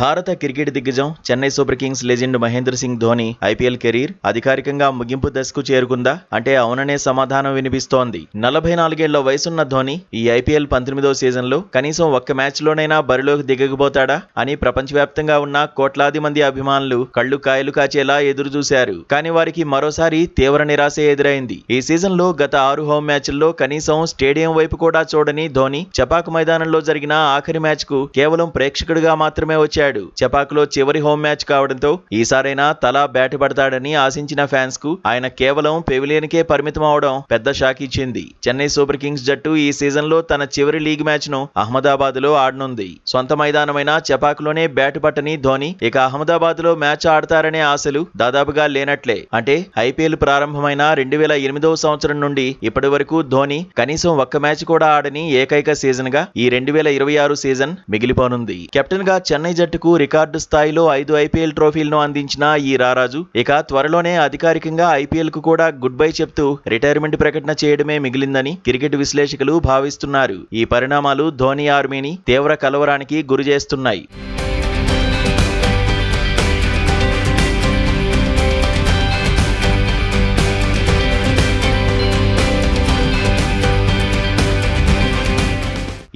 భారత క్రికెట్ దిగ్గజం Chennai super kings legend Mahendra Singh Dhoni IPL career అధికారికంగా ముగింపు దశకు చేరుకుందా అంటే అవుననే సమాధానం వినిపిస్తోంది. 44 ఏళ్ల వయసున్న ధోని ఈ ఐపీఎల్ 19వ సీజన్లో కనీసం ఒక్క మ్యాచ్లోనైనా బరిలోకి దిగకపోతాడా అని ప్రపంచవ్యాప్తంగా ఉన్న కోట్లాది మంది అభిమానులు కళ్లు కాయలు కాచేలా ఎదురుచూశారు. కానీ వారికి మరోసారి తీవ్ర నిరాశ ఎదురైంది. ఈ సీజన్లో గత 6 హోమ్ మ్యాచ్ల్లో కనీసం స్టేడియం వైపు కూడా చూడని ధోని చపాక్ మైదానంలో జరిగిన ఆఖరి మ్యాచ్కు కేవలం ప్రేక్షకుడిగా మాత్రమే వచ్చాడు. చపాక్లో చివరి హోమ్ మ్యాచ్ కావడంతో ఈసారైనా తలా బ్యాట్ పడతాడని ఆశించిన ఫ్యాన్స్ కు ఆయన కేవలం పెవిలియన్కే పరిమితం అవడం పెద్ద షాక్ ఇచ్చింది. చెన్నై సూపర్ కింగ్స్ జట్టు ఈ సీజన్లో తన చివరి లీగ్ మ్యాచ్ ను అహ్మదాబాద్ లో ఆడనుంది. సొంత మైదానమైన చపాక్లోనే బ్యాట్ పట్టని ధోని ఇక అహ్మదాబాద్ లో మ్యాచ్ ఆడతారనే ఆశలు దాదాపుగా లేనట్లే. అంటే ఐపీఎల్ ప్రారంభమైన 2008వ సంవత్సరం నుండి ఇప్పటి వరకు ధోని కనీసం ఒక్క మ్యాచ్ కూడా ఆడని ఏకైక సీజన్ గా ఈ 2026 సీజన్ మిగిలిపోనుంది. కెప్టెన్ గా చెన్నై జట్టుకు రికార్డు స్థాయిలో 5 ఐపీఎల్ ట్రోఫీలను అందించిన ఈ రారాజు ఇక త్వరలోనే అధికారికంగా ఐపీఎల్ కు కూడా గుడ్ బై చెప్తూ రిటైర్మెంట్ ప్రకటన చేయడమే మిగిలిందని క్రికెట్ విశ్లేషకులు భావిస్తున్నారు. ఈ పరిణామాలు ధోని ఆర్మీని తీవ్ర కలవరానికి గురిచేస్తున్నాయి.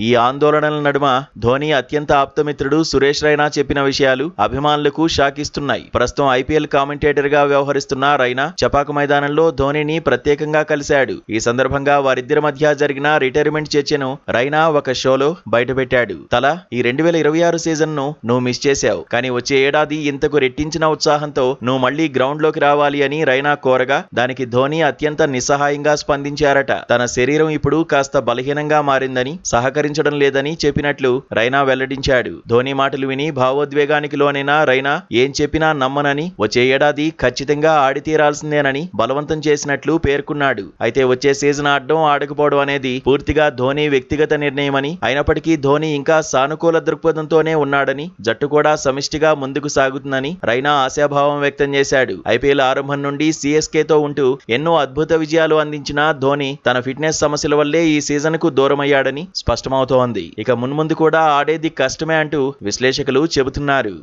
ఈ ఆందోళనల నడుమ ధోని అత్యంత ఆప్తమిత్రుడు సురేష్ రైనా చెప్పిన విషయాలు అభిమానులకు షాక్ ఇస్తున్నాయి. ప్రస్తుతం ఐపీఎల్ కామెంటేటర్ గా వ్యవహరిస్తున్న రైనా చపాక్ మైదానంలో ధోనిని ప్రత్యేకంగా కలిశాడు. ఈ సందర్భంగా వారిద్దరి మధ్య జరిగిన రిటైర్మెంట్ చర్చను రైనా ఒక షోలో బయటపెట్టాడు. తల ఈ 2026 సీజన్ ను నువ్వు మిస్ చేశావు, కానీ వచ్చే ఏడాది ఇంతకు రెట్టించిన ఉత్సాహంతో నువ్వు మళ్లీ గ్రౌండ్ లోకి రావాలి అని రైనా కోరగా దానికి ధోని అత్యంత నిస్సహాయంగా స్పందించారట. తన శరీరం ఇప్పుడు కాస్త బలహీనంగా మారిందని సహకరించడం లేదని చెప్పినట్లు రైనా వెల్లడించాడు. ధోని మాటలు విని భావోద్వేగానికి లోనైన రైనా ఏం చెప్పినా నమ్మనని, వచ్చే ఏడాది ఖచ్చితంగా ఆడి తీరాల్సిందేనని బలవంతం చేసినట్లు పేర్కొన్నాడు. అయితే వచ్చే సీజన్ ఆడడం ఆడకపోవడం అనేది పూర్తిగా ధోని వ్యక్తిగత నిర్ణయమని, అయినప్పటికీ ధోని ఇంకా సానుకూల దృక్పథంతోనే ఉన్నాడని, జట్టు కూడా సమిష్టిగా ముందుకు సాగుతుందని రైనా ఆశాభావం వ్యక్తం చేశాడు. ఐపీఎల్ ఆరంభం నుండి సిఎస్కేతో ఉంటూ ఎన్నో అద్భుత విజయాలు అందించిన ధోని తన ఫిట్నెస్ సమస్యల వల్లే ఈ సీజన్ కు దూరమయ్యాడని స్పష్టమవుతోంది. ఇక మున్ముందు కూడా ఆడేది కష్టమే అంటూ విశ్లేషకులు చెబుతున్నారు.